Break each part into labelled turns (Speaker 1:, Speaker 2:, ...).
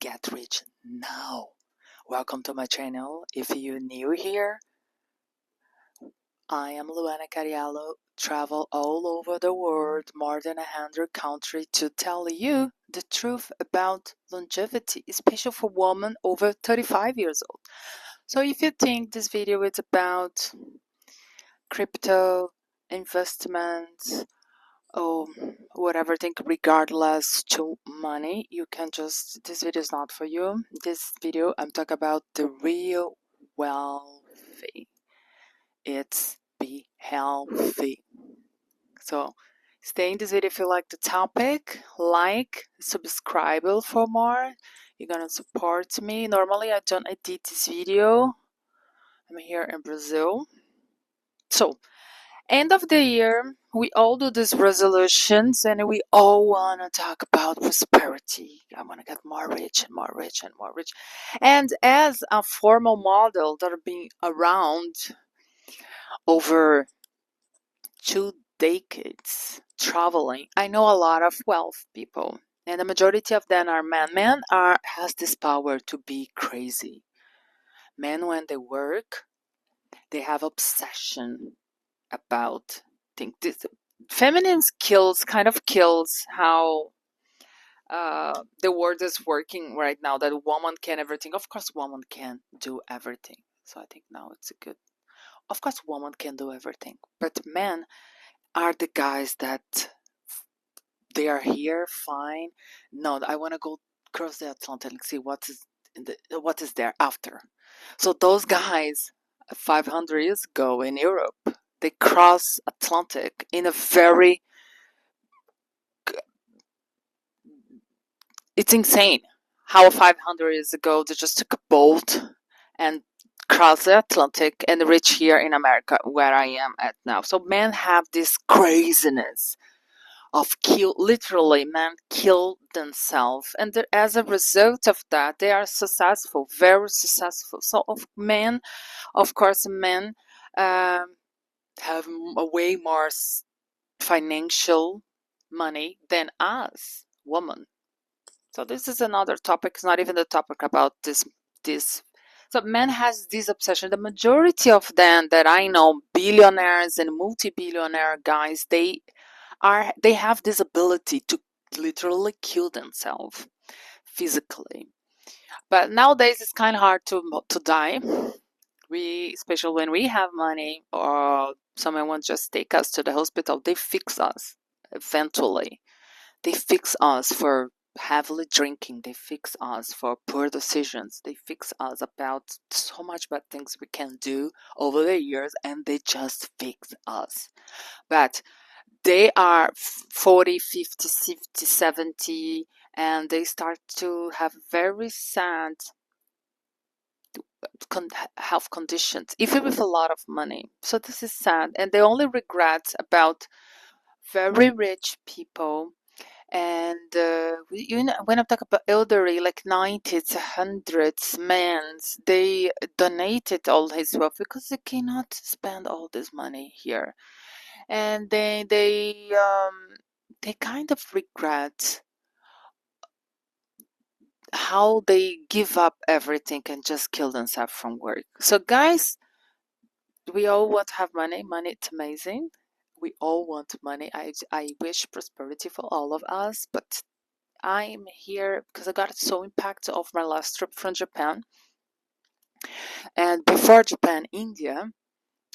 Speaker 1: get rich now. Welcome to my channel. If you're new here, I am Luana Cariello. Travel all over the world, more than 100 countries, to tell you the truth about longevity, especially for women over 35 years old. So if you think this video is about crypto investments or whatever thing regardless to money, you can just, this video is not for you. This video I'm talking about the real wealthy. It's be healthy. So stay in this video if you like the topic, like, subscribe for more. You're gonna support me. Normally I don't edit this video. I'm here in Brazil. So end of the year, we all do these resolutions and we all want to talk about prosperity. I want to get more rich and more rich and more rich. And as a formal model that have been around over 2 decades traveling, I know a lot of wealth people. And the majority of them are men. Men has this power to be crazy. Men, when they work, they have obsession about things. This feminine skills kind of kills how the world is working right now, that a woman can everything. Of course woman can do everything, so I think now it's a good, of course woman can do everything, but men are the guys that they are here fine. No, I want to go cross the Atlantic and see what is there after. So those guys 500 years ago in Europe, they cross Atlantic in a very, it's insane how 500 years ago they just took a boat and crossed the Atlantic and reach here in America where I am at now. So men have this craziness of literally men kill themselves, and as a result of that they are successful, very successful. So of course men have a way more financial money than us women. So this is another topic. It's not even the topic about this. So men has this obsession. The majority of them that I know, billionaires and multi-billionaire guys, they have this ability to literally kill themselves physically. But nowadays it's kind of hard to die. Especially when we have money or someone wants just take us to the hospital, they fix us eventually. They fix us for heavily drinking. They fix us for poor decisions. They fix us about so much bad things we can do over the years, and they just fix us. But they are 40, 50, 60, 70, and they start to have very sad health conditions, even with a lot of money. So this is sad, and the only regret about very rich people, and when I talk about elderly, like 90s, 100s, men, they donated all his wealth because they cannot spend all this money here, and they kind of regret how they give up everything and just kill themselves from work. So guys, we all want to have money. Money, it's amazing. We all want money. I wish prosperity for all of us, but I'm here because I got so impacted of my last trip from Japan, and before Japan, India,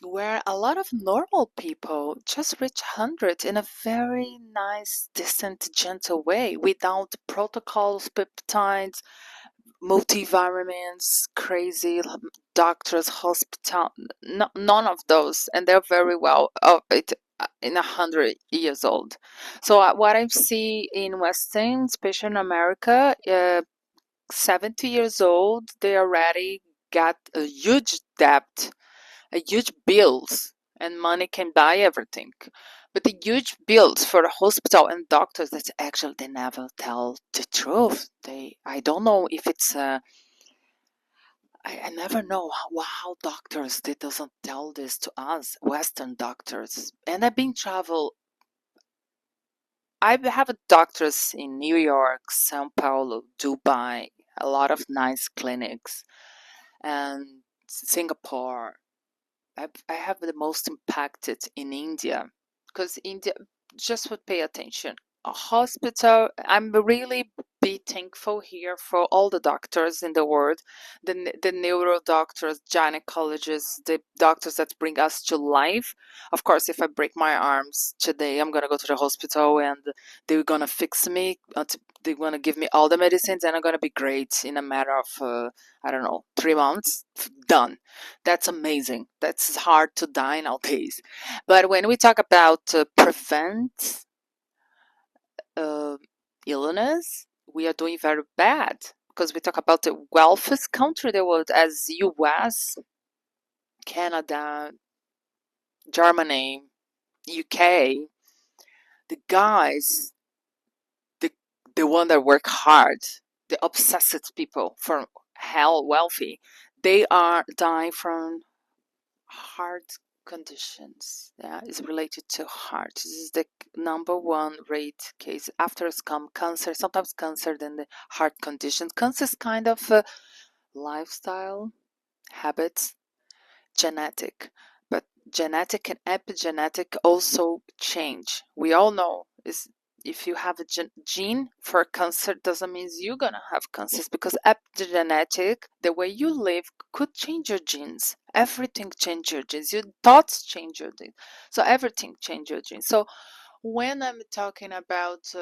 Speaker 1: where a lot of normal people just reach 100 in a very nice, decent, gentle way, without protocols, peptides, multi-environments, crazy doctors, hospital, none of those, and they're very well in 100 years old. So what I see in Western, especially in America, 70 years old, they already got a huge debt, a huge bills, and money can buy everything. But the huge bills for the hospital and doctors, that's actually, they never tell the truth. I don't know if it's I never know how doctors, they doesn't tell this to us Western doctors. And I've been travel. I have doctors in New York, Sao Paulo, Dubai, a lot of nice clinics. And Singapore, I have the most impacted in India, because India just would pay attention. A hospital, I'm really be thankful here for all the doctors in the world, the neuro doctors, gynecologists, the doctors that bring us to life. Of course, if I break my arms today, I'm gonna go to the hospital and they're gonna fix me. They're gonna give me all the medicines, and I'm gonna be great in a matter of I don't know, 3 months. Done. That's amazing. That's hard to die nowadays. But when we talk about prevent uh, illness, we are doing very bad, because we talk about the wealthiest country in the world as US, Canada, Germany, UK. The guys, the the one that work hard, the obsessed people from hell wealthy, they are dying from heart conditions. Yeah, is related to heart. This is the number one rate case. After it's come cancer, sometimes cancer, then the heart condition. Cancer is kind of a lifestyle, habits, genetic, but genetic and epigenetic also change. We all know is if you have a gene for cancer, doesn't mean you're gonna have cancers, because epigenetic, the way you live, could change your genes. Everything change your genes. Your thoughts change your genes. So everything change your genes. So when I'm talking about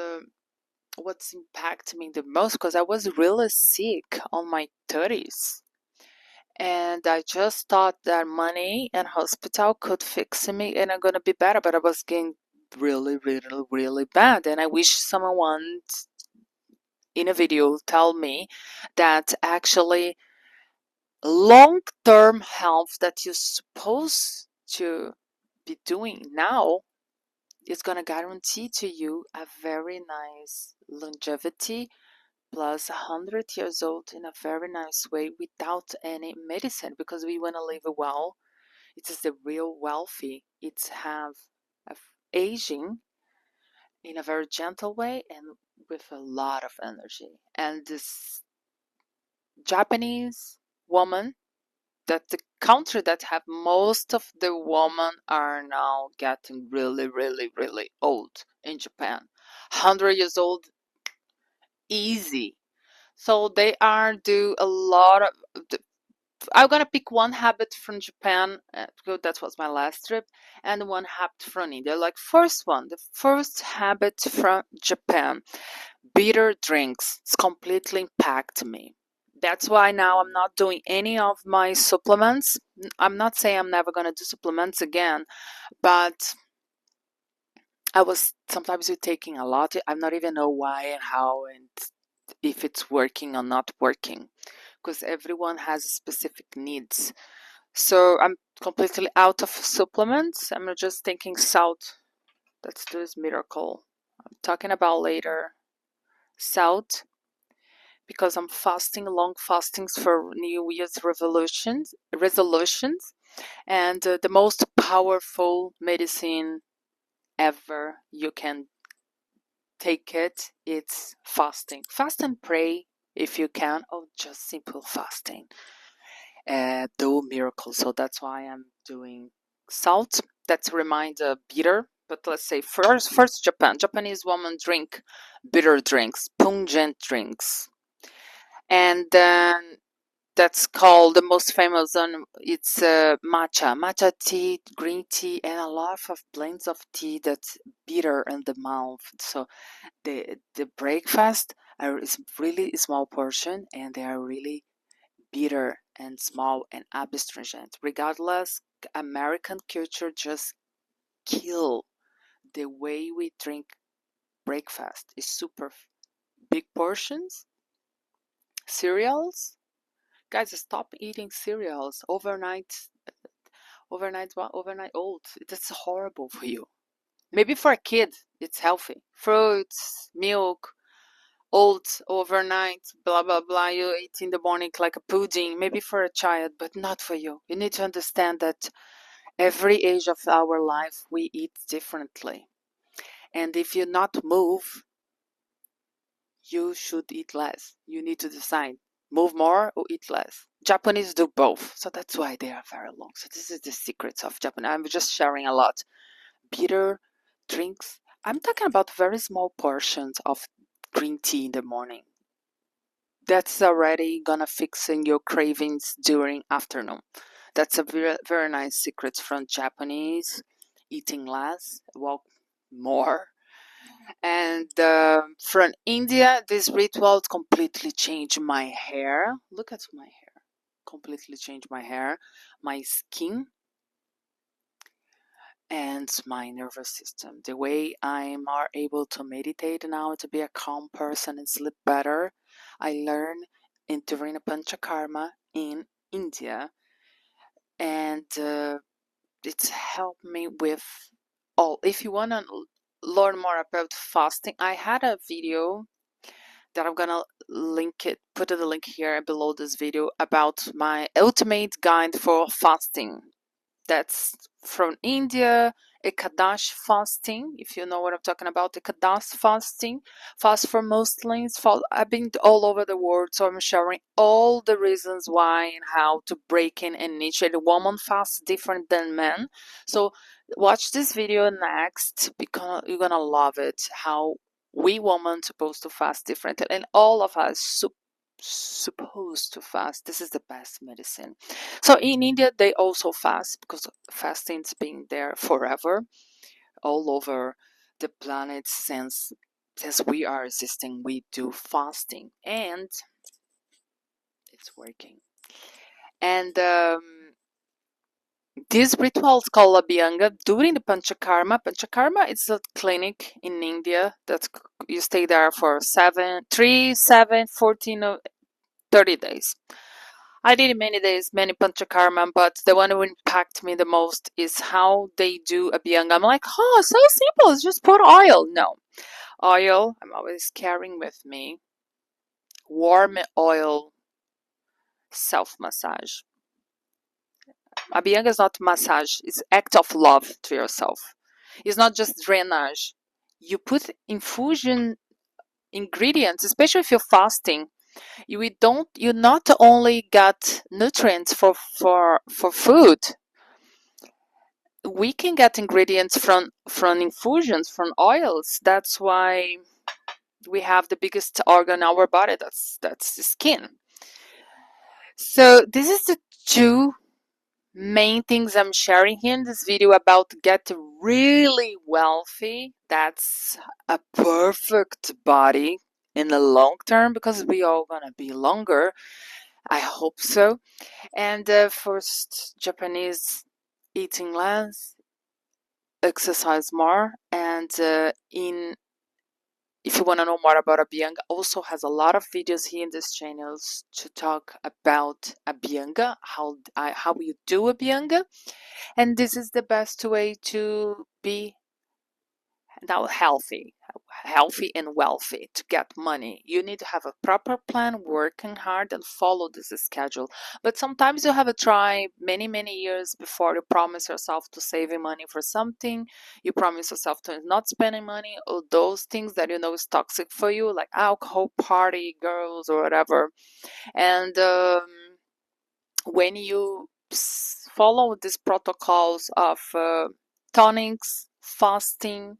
Speaker 1: what's impacted me the most, because I was really sick on my 30s, and I just thought that money and hospital could fix me and I'm gonna be better, but I was getting really, really, really bad. And I wish someone in a video tell me that actually long-term health that you're supposed to be doing now is gonna guarantee to you a very nice longevity plus 100 years old in a very nice way without any medicine, because we want to live well. It is the real wealthy. It's have aging in a very gentle way and with a lot of energy. And this Japanese woman, that the country that have most of the women are now getting really, really, really old in Japan. 100 years old, easy. So they are do a lot of. I'm gonna pick one habit from Japan, because that was my last trip, and one habit from India. Like first one, the first habit from Japan, bitter drinks. It's completely impacted me. That's why now I'm not doing any of my supplements. I'm not saying I'm never gonna do supplements again, but I was sometimes you're taking a lot. I'm not even know why and how and if it's working or not working, because everyone has specific needs. So I'm completely out of supplements. I'm just thinking salt. That's this miracle I'm talking about later. Salt, because I'm fasting, long fastings for New Year's resolutions, and the most powerful medicine ever you can take it's fasting. Fast and pray if you can, or just simple fasting. Do miracles. So that's why I'm doing salt. That's remind bitter. But let's say first Japan. Japanese women drink bitter drinks, pungent drinks, and then that's called the most famous one. It's matcha tea, green tea, and a lot of blends of tea that's bitter in the mouth. So the breakfast is really small portion, and they are really bitter and small and astringent. Regardless, American culture just kill the way we drink breakfast. Is super big portions, cereals. Guys, stop eating cereals overnight old. That's horrible for you. Maybe for a kid, it's healthy. Fruits, milk, oats overnight, blah blah blah. You eat in the morning like a pudding, maybe for a child, but not for you. You need to understand that every age of our life we eat differently. And if you not move, you should eat less. You need to decide. Move more or eat less. Japanese do both, so that's why they are very long. So this is the secrets of Japan. I'm just sharing a lot. Bitter drinks. I'm talking about very small portions of green tea in the morning. That's already gonna fix in your cravings during afternoon. That's a very, very nice secret from Japanese. Eating less, walk more. And from India, this ritual completely changed my hair. Look at my hair. Completely changed my hair, my skin, and my nervous system. The way I'm more able to meditate now, to be a calm person and sleep better, I learned during a panchakarma in India, and it's helped me with all. If you want to learn more about fasting, I had a video that I'm gonna link it, put the link here below this video about my ultimate guide for fasting. That's from India, Ekadash fasting. If you know what I'm talking about, Ekadash fasting, fast for Muslims. I've been all over the world, so I'm sharing all the reasons why and how to break in and niche. The woman fasts different than men. So watch this video next because you're gonna love it. How we women supposed to fast differently, and all of us supposed to fast. This is the best medicine. So in India, they also fast because fasting's been there forever, all over the planet since we are existing. We do fasting, and it's working. And this ritual is called Abhyanga during the Panchakarma. Panchakarma is a clinic in India that you stay there for 30 days. I did many days, many panchakarma, but the one who impacted me the most is how they do abhyanga. I'm like, oh, so simple. It's just put oil. No. Oil, I'm always carrying with me. Warm oil, self-massage. Abhyanga is not massage. It's act of love to yourself. It's not just drainage. You put infusion ingredients, especially if you're fasting. You not only got nutrients for food, we can get ingredients from infusions, from oils. That's why we have the biggest organ in our body. That's the skin. So this is the two main things I'm sharing here in this video about get really wealthy. That's a perfect body in the long term because we all gonna be longer. I hope so. And first, Japanese eating less, exercise more, and if you want to know more about Abhyanga, also has a lot of videos here in this channel to talk about Abhyanga, how you do Abhyanga, and this is the best way to be now healthy and wealthy. To get money, you need to have a proper plan, working hard, and follow this schedule. But sometimes you have to try many years before you promise yourself to saving money for something. You promise yourself to not spending money, or those things that you know is toxic for you, like alcohol, party, girls, or whatever. And when you follow these protocols of tonics, fasting,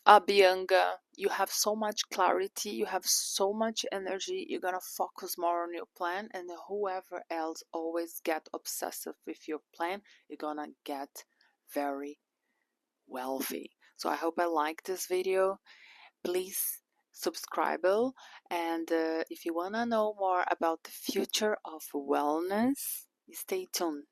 Speaker 1: Abhyanga, you have so much clarity, you have so much energy, you're gonna focus more on your plan, and whoever else always get obsessive with your plan, you're gonna get very wealthy. So I hope I like this video. Please subscribe, and if you wanna know more about the future of wellness, stay tuned.